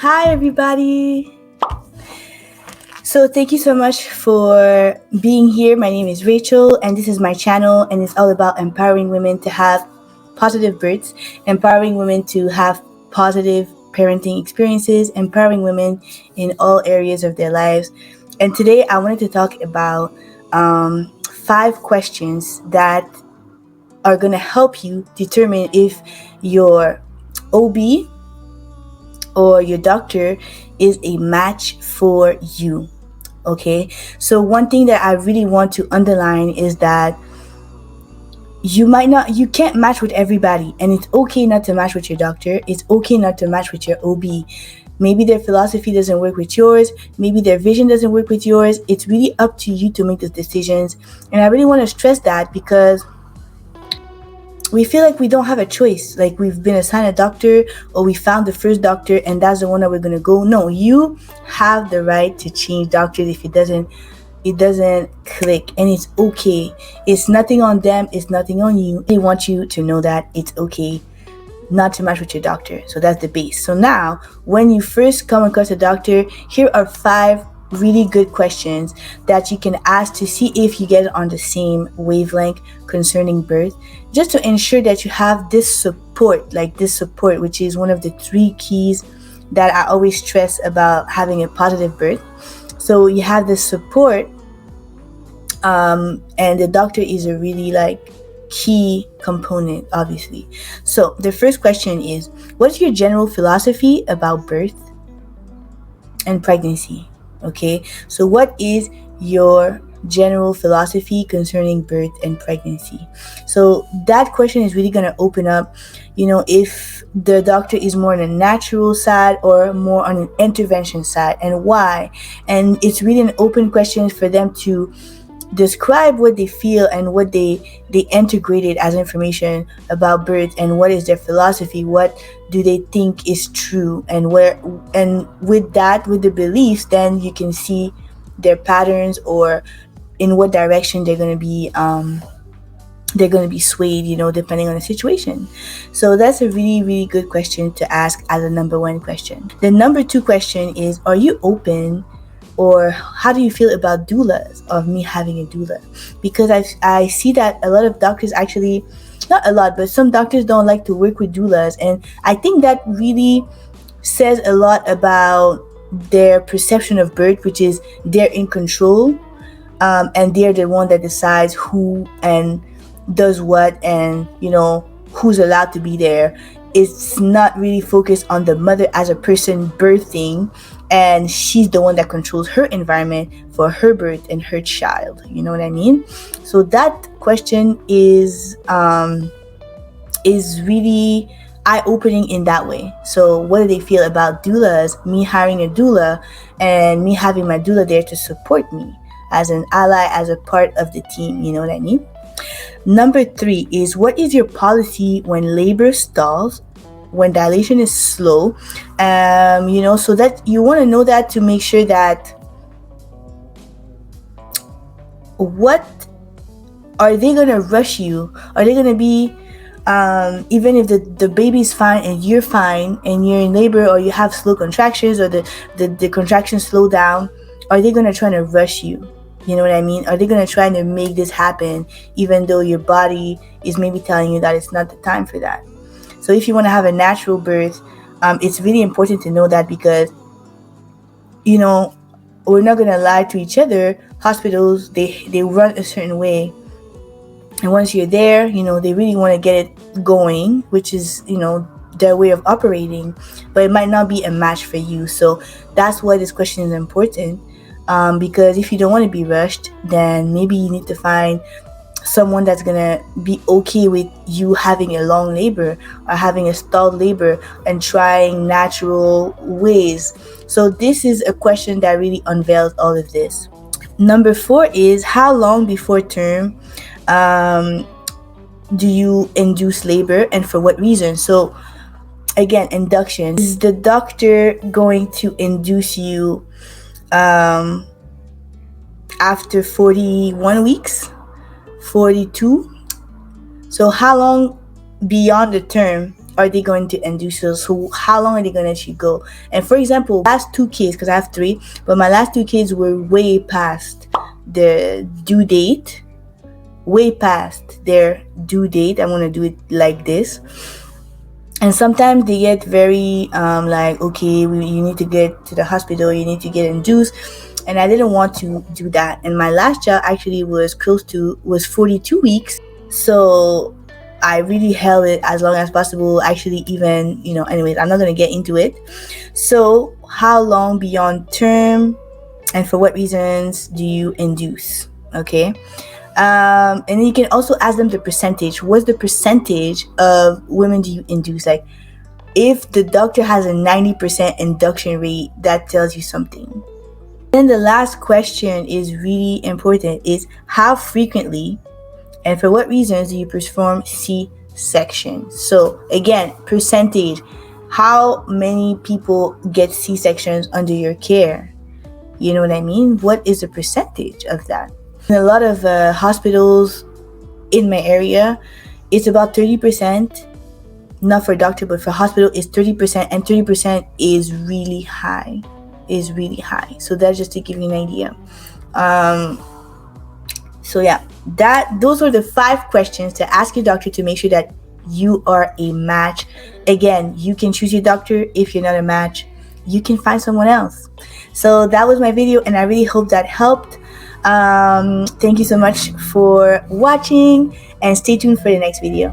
Hi, everybody. So, thank you so much for being here. My name is Rachel, and this is my channel, and it's all about empowering women to have positive births, empowering women to have positive parenting experiences, empowering women in all areas of their lives. And today, I wanted to talk about 5 questions that are going to help you determine if your OB or your doctor is a match for you. Okay, so one thing that I really want to underline is that you can't match with everybody, and it's okay not to match with your doctor. It's okay not to match with your OB. Maybe their philosophy doesn't work with yours. Maybe their vision doesn't work with yours. It's really up to you to make those decisions. And I really want to stress that because we feel like we don't have a choice. Like we've been assigned a doctor or we found the first doctor and that's the one that we're going to go. No, you have the right to change doctors if it doesn't click, and it's okay. It's nothing on them. It's nothing on you. They want you to know that it's okay not to match with your doctor. So that's the base. So now when you first come across a doctor, here are 5 really good questions that you can ask to see if you get on the same wavelength concerning birth, just to ensure that you have this support, which is one of the 3 keys that I always stress about having a positive birth. So you have this support, and the doctor is a really key component, obviously. So the first question is, what's your general philosophy about birth and pregnancy? Okay, so what is your general philosophy concerning birth and pregnancy? So that question is really going to open up, if the doctor is more on a natural side or more on an intervention side, and why. And it's really an open question for them to describe what they feel and what they integrated as information about birth, and what is their philosophy, what do they think is true, and with the beliefs, then you can see their patterns or in what direction they're going to be swayed, depending on the situation. So that's a really, really good question to ask as a number 1 question. The number 2 question is, are you open, or how do you feel about doulas, of me having a doula? Because I see that a lot of doctors, actually not a lot, but some doctors don't like to work with doulas, and I think that really says a lot about their perception of birth, which is they're in control, and they're the one that decides who and does what, and who's allowed to be there. It's not really focused on the mother as a person birthing, and she's the one that controls her environment for her birth and her child. You know what I mean? So that question is really eye-opening in that way. So what do they feel about doulas, me hiring a doula, and me having my doula there to support me as an ally, as a part of the team? You know what I mean? Number 3 is, what is your policy when labor stalls, when dilation is slow? So that you want to know that, to make sure that what are they going to rush you? Are they going to be, even if the baby's fine and you're fine and you're in labor, or you have slow contractions, or the contractions slow down, are they going to try to rush you? You know what I mean? Are they going to try to make this happen even though your body is maybe telling you that it's not the time for that? So if you want to have a natural birth, it's really important to know that, because, we're not going to lie to each other. Hospitals, they run a certain way. And once you're there, they really want to get it going, which is, their way of operating. But it might not be a match for you. So that's why this question is important. Because if you don't want to be rushed, then maybe you need to find someone that's gonna be okay with you having a long labor or having a stalled labor and trying natural ways. So this is a question that really unveils all of this. Number 4 is, how long before term do you induce labor, and for what reason? So again, induction. Is the doctor going to induce you after 41 weeks, 42? So how long beyond the term are they going to induce us? So how long are they going to let you go? And for example, last 2 kids, because I have 3, but my last 2 kids were way past the due date, way past their due date. I'm going to do it like this. And sometimes they get very like, okay, you need to get to the hospital, you need to get induced, and I didn't want to do that. And my last child actually was 42 weeks, so I really held it as long as possible. Actually, even, anyways, I'm not going to get into it. So how long beyond term, and for what reasons do you induce? Okay. And then you can also ask them the percentage. What's the percentage of women do you induce? Like, if the doctor has a 90% induction rate, that tells you something. Then the last question is really important, is how frequently and for what reasons do you perform C-section? So again, percentage. How many people get C-sections under your care? You know what I mean? What is the percentage of that? In a lot of hospitals in my area, it's about 30%. Not for doctor, but for hospital, it's 30%, and 30% is really high. So that's just to give you an idea. So yeah, those are the 5 questions to ask your doctor to make sure that you are a match. Again, you can choose your doctor. If you're not a match, you can find someone else. So that was my video, and I really hope that helped. Thank you so much for watching, and stay tuned for the next video.